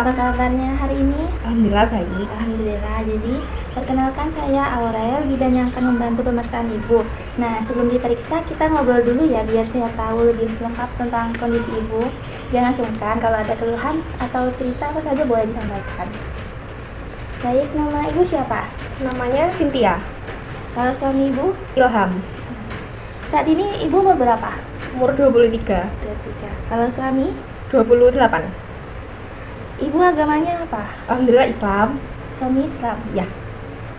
apa kabarnya hari ini? Alhamdulillah baik. Alhamdulillah. Jadi, perkenalkan saya Aurel, bidan yang akan membantu pemeriksaan ibu. Nah, sebelum diperiksa kita ngobrol dulu ya, biar saya tahu lebih lengkap tentang kondisi ibu. Jangan sungkan, kalau ada keluhan atau cerita apa saja boleh disampaikan. Baik, nama ibu siapa? Namanya Cynthia. Kalau suami ibu? Ilham. Saat ini ibu umur berapa? Umur 23. 23. Kalau suami? 28. Ibu agamanya apa? Alhamdulillah Islam. Suami Islam. Ya.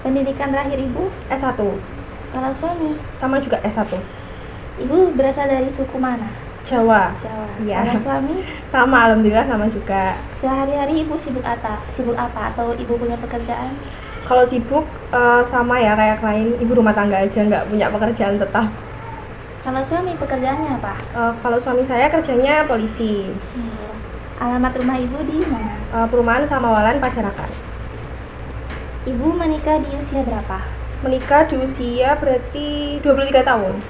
Pendidikan terakhir ibu? S1. Kalau suami? Sama juga S1. Ibu berasal dari suku mana? Jawa. Jawa. Iya. Kalau suami? Sama alhamdulillah sama juga. Sehari-hari ibu sibuk apa atau ibu punya pekerjaan? Kalau sibuk sama ya kayak lain, ibu rumah tangga aja, nggak punya pekerjaan tetap. Kalau suami pekerjaannya apa? Kalau suami saya kerjanya polisi. Alamat rumah ibu di mana? Perumahan Samawalan Pajarakan. Ibu menikah di usia berapa? Menikah di usia berarti 23 tahun.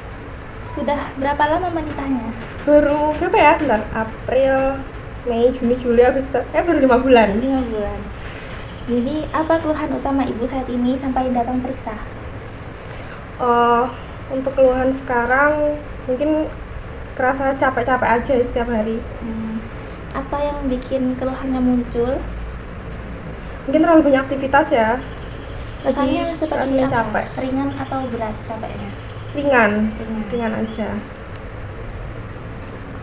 Sudah berapa lama menikahnya? Baru berapa ya? Bentar, April, Mei, Juni, Juli, Agustus. Baru 5 bulan. 5 bulan. Jadi, apa keluhan utama ibu saat ini sampai datang periksa? Untuk keluhan sekarang mungkin kerasa capek-capek aja setiap hari. Apa yang bikin keluhannya muncul? Mungkin terlalu banyak aktivitas ya. Rasanya Jadi seperti rasanya apa? capek. Ringan atau berat capeknya? Ringan aja.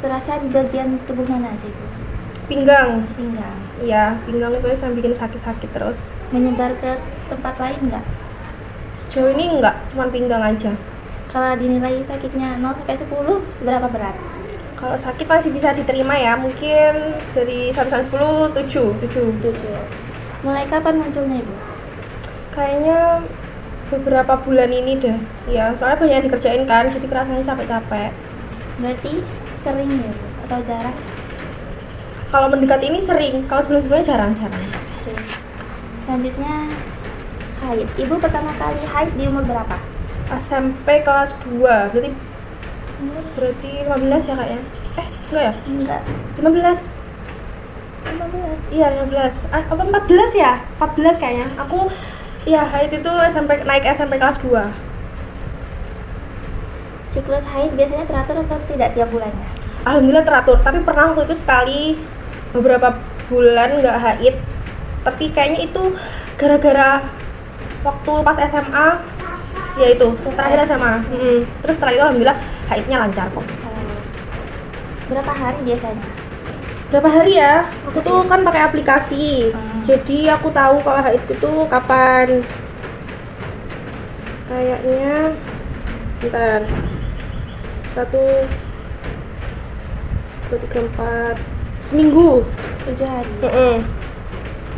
Terasa di bagian tubuh mana aja ibu? Pinggang. Pinggang. Iya, pinggang itu yang bikin sakit-sakit terus. Menyebar ke tempat lain nggak? Sejauh ini enggak, cuma pinggang aja. Kalau dinilai sakitnya 0 sampai 10, seberapa berat? Kalau sakit masih bisa diterima ya, mungkin dari 1 sampai 10, 7. 7. Mulai kapan munculnya ibu? Kayaknya beberapa bulan ini deh. Ya, soalnya banyak yang dikerjain kan, jadi kerasanya capek-capek. Berarti sering ya ibu? Atau jarang? Kalau mendekati ini sering, kalau sebelum-sebelumnya jarang-jarang. Selanjutnya haid. Ibu pertama kali haid di umur berapa? SMP kelas 2, berarti 15 ya kayaknya. Enggak ya? Enggak. 15. 15. Iya, 15. Apa 14 ya? 14 kayaknya. Aku ya haid itu naik SMP kelas 2. Siklus haid biasanya teratur atau tidak tiap bulannya? Alhamdulillah teratur, tapi pernah waktu itu sekali beberapa bulan nggak haid. Tapi kayaknya itu gara-gara waktu pas SMA, ya itu terakhir SMA. Terus setelah itu alhamdulillah haidnya lancar kok. Berapa hari biasanya? Berapa hari ya? Aku tuh kan pakai aplikasi, jadi aku tahu kalau haid itu kapan. Kayaknya bentar, 1, 2, 3, 4 seminggu. 7 hari.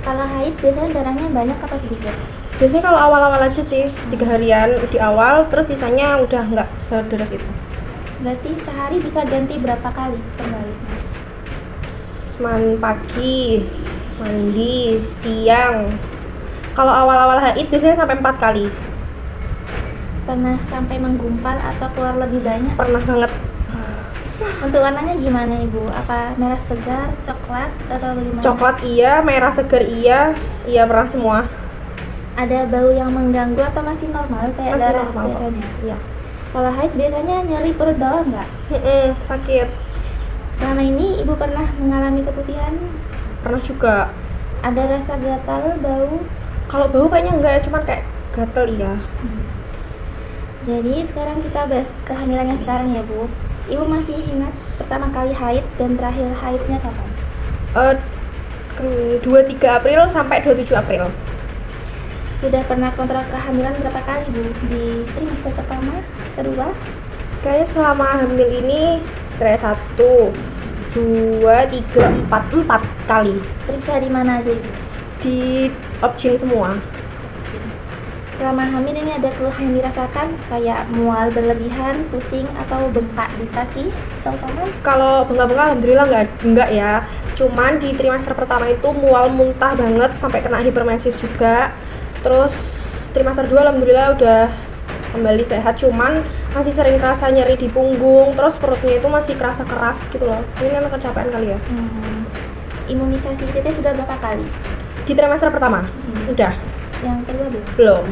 Kalau haid biasanya darahnya banyak atau sedikit? Biasanya kalau awal-awal aja sih, 3 harian di awal, terus sisanya udah nggak sederas itu. Berarti sehari bisa ganti berapa kali pembaliknya? Pagi, mandi, siang. Kalau awal-awal haid biasanya sampai 4 kali. Pernah sampai menggumpal atau keluar lebih banyak? Pernah banget. Untuk warnanya gimana ibu? Apa merah segar, coklat, atau bagaimana? Coklat iya, merah segar iya, pernah semua. Ada bau yang mengganggu atau masih normal kayak Masih darah normal kok. biasanya? Iya. Kalau haid biasanya nyeri perut bawah nggak? Sakit. Selama ini ibu pernah mengalami keputihan? Pernah juga. Ada rasa gatal, bau? Kalau bau kayaknya enggak ya, cuman kayak gatel iya. Jadi sekarang kita bahas kehamilannya sekarang ya bu. Ibu masih ingat pertama kali haid dan terakhir haidnya kapan? 23 April sampai 27 April. Sudah pernah kontrol kehamilan berapa kali bu? Di trimester pertama, kedua? Kayaknya selama hamil ini kayak 1, 2, 3, 4 kali. Periksa di mana aja ibu? Di opsin semua. Selama hamil ini ada keluhan yang dirasakan kayak mual berlebihan, pusing, atau bengkak di kaki atau tangan? Kalau bengkak-bengkak alhamdulillah enggak ya. Cuman di trimester pertama itu mual muntah banget sampai kena hipermesis juga. Terus trimester 2 alhamdulillah udah kembali sehat, cuman masih sering kerasa nyeri di punggung, terus perutnya itu masih kerasa keras gitu loh. Ini kan kecapean kali ya. imunisasi ITT sudah berapa kali? Di trimester pertama, udah. Yang kedua belum? Belum.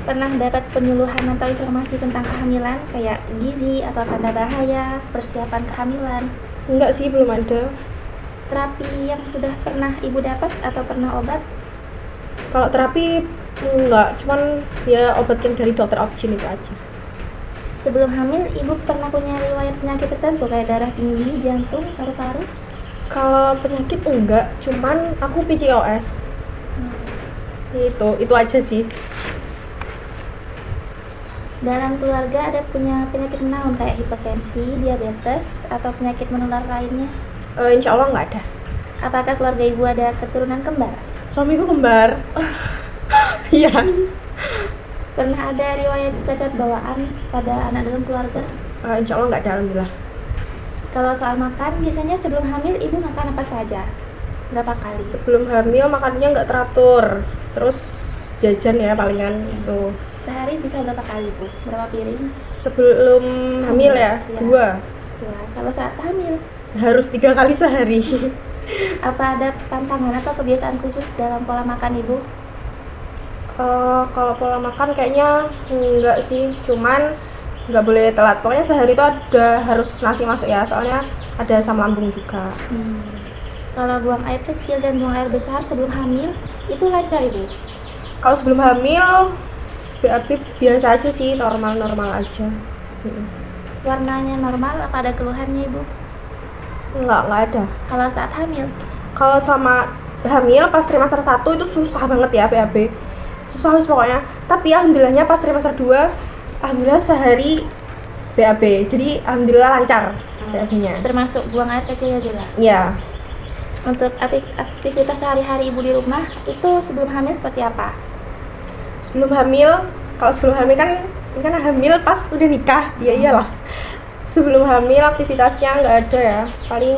Pernah dapat penyuluhan atau informasi tentang kehamilan kayak gizi atau tanda bahaya, persiapan kehamilan? Enggak sih, belum ada. Terapi yang sudah pernah ibu dapat atau pernah obat? Kalau terapi enggak, cuman ya obat yang dari dokter Opjin itu aja. Sebelum hamil, ibu pernah punya riwayat penyakit tertentu kayak darah tinggi, jantung, paru-paru? Kalau penyakit enggak, cuman aku PCOS. Itu aja sih. Dalam keluarga ada punya penyakit naon kayak hipertensi, diabetes, atau penyakit menular lainnya? Insya Allah nggak ada. Apakah keluarga ibu ada keturunan kembar? Suamiku kembar. Iya. Pernah ada riwayat cacat bawaan pada anak dalam keluarga? Insya Allah nggak ada, alhamdulillah. Kalau soal makan, biasanya sebelum hamil ibu makan apa saja? Berapa kali? Sebelum hamil makannya nggak teratur, terus jajan ya palingan itu. Sehari bisa berapa kali bu? Berapa piring? Sebelum hamil ya, Iya. 2. Ya, kalau saat hamil, Harus 3 kali sehari. apa ada pantangan atau kebiasaan khusus dalam pola makan ibu? Kalau pola makan kayaknya enggak sih, cuman nggak boleh telat. Pokoknya sehari itu ada harus nasi masuk ya, soalnya ada asam lambung juga. Kalau buang air kecil dan buang air besar sebelum hamil, itu lancar ibu? Kalau sebelum hamil, BAB biasa aja sih, normal-normal aja. Warnanya normal, apa ada keluhannya ibu? Nggak ada. Kalau saat hamil, Kalau selama hamil pas trimester 1 itu susah banget ya BAB. Susah wis pokoknya. Tapi alhamdulillahnya pas trimester 2, alhamdulillah sehari BAB. Jadi alhamdulillah lancar BAB-nya. termasuk buang air kecilnya juga. Ya, Untuk aktivitas sehari-hari ibu di rumah, itu sebelum hamil seperti apa? sebelum hamil, kalau sebelum hamil kan hamil pas udah nikah. Ya iyalah. Sebelum hamil aktivitasnya nggak ada ya. Paling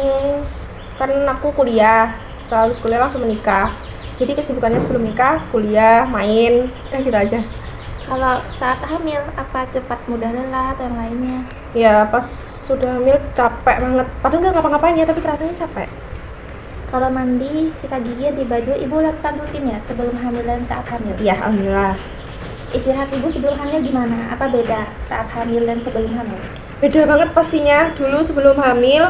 kan aku kuliah, setelah lulus kuliah langsung menikah. Jadi kesibukannya sebelum nikah, kuliah, main, gitu aja. Kalau saat hamil, apa cepat mudah lelah atau yang lainnya? Ya pas sudah hamil capek banget. Padahal nggak ngapa-ngapain ya, tapi kelihatannya capek. Kalau mandi, sikat gigi, ganti baju, ibu lakukan rutin ya sebelum hamil dan saat hamil? Iya, alhamdulillah. Istirahat ibu sebelum hamil gimana? Apa beda saat hamil dan sebelum hamil? Beda banget pastinya. Dulu sebelum hamil,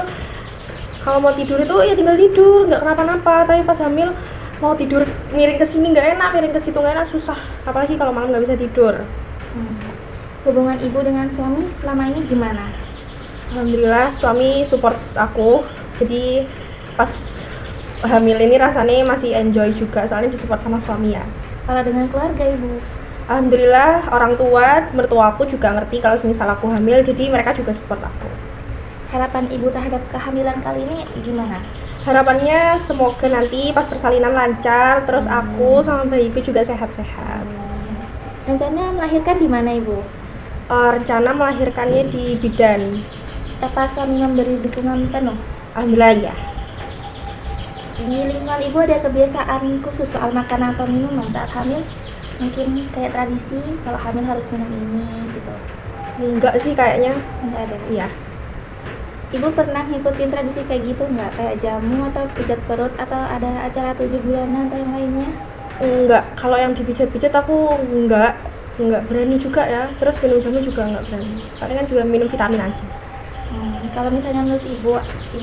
kalau mau tidur itu ya tinggal tidur, nggak kenapa-napa. Tapi pas hamil mau tidur miring ke sini nggak enak, miring ke situ nggak enak, susah. Apalagi kalau malam nggak bisa tidur. Hubungan ibu dengan suami selama ini gimana? Alhamdulillah suami support aku. Jadi pas hamil ini rasanya masih enjoy juga, soalnya disupport sama suami ya. Kalau dengan keluarga ibu? Alhamdulillah orang tua, mertua aku juga ngerti kalau misal aku hamil, jadi mereka juga support aku. Harapan ibu terhadap kehamilan kali ini gimana? Harapannya semoga nanti pas persalinan lancar, terus aku sama bayiku juga sehat-sehat. Rencana melahirkan di mana ibu? Rencana melahirkannya di bidan. Apa suami memberi dukungan penuh? Alhamdulillah ya. Di lingkungan ibu ada kebiasaan khusus soal makanan atau minuman saat hamil? Mungkin kayak tradisi kalau hamil harus minum ini gitu. Enggak sih kayaknya. Enggak ada. Iya. Ibu pernah ngikutin tradisi kayak gitu nggak? Kayak jamu atau pijat perut atau ada acara 7 bulanan atau yang lainnya? Enggak, kalau yang dipijat-pijat aku enggak berani juga ya. Terus minum jamu juga enggak berani. Palingan juga minum vitamin aja. Kalau misalnya menurut ibu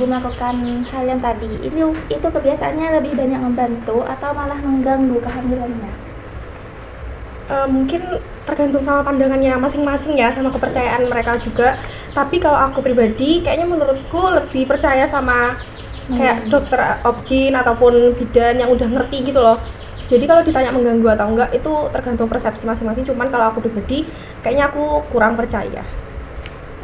melakukan hal yang tadi, itu kebiasaannya lebih banyak membantu atau malah mengganggu kehamilannya? Mungkin tergantung sama pandangannya masing-masing ya, sama kepercayaan mereka juga. Tapi kalau aku pribadi, kayaknya menurutku lebih percaya sama kayak dokter Opjin ataupun bidan yang udah ngerti gitu loh. Jadi kalau ditanya mengganggu atau enggak, itu tergantung persepsi masing-masing. Cuman kalau aku pribadi, kayaknya aku kurang percaya.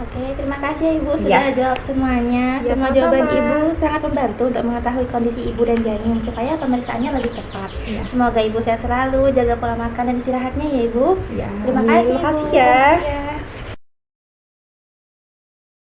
Oke, terima kasih ya Ibu sudah jawab semuanya. Ya, Semua sama-sama. jawaban Ibu sangat membantu untuk mengetahui kondisi Ibu dan janin supaya pemeriksaannya lebih tepat. Ya. Semoga Ibu sehat selalu, jaga pola makan dan istirahatnya ya Ibu. Ya, Terima amin. kasih. Terima kasih Ibu. ya. Ya.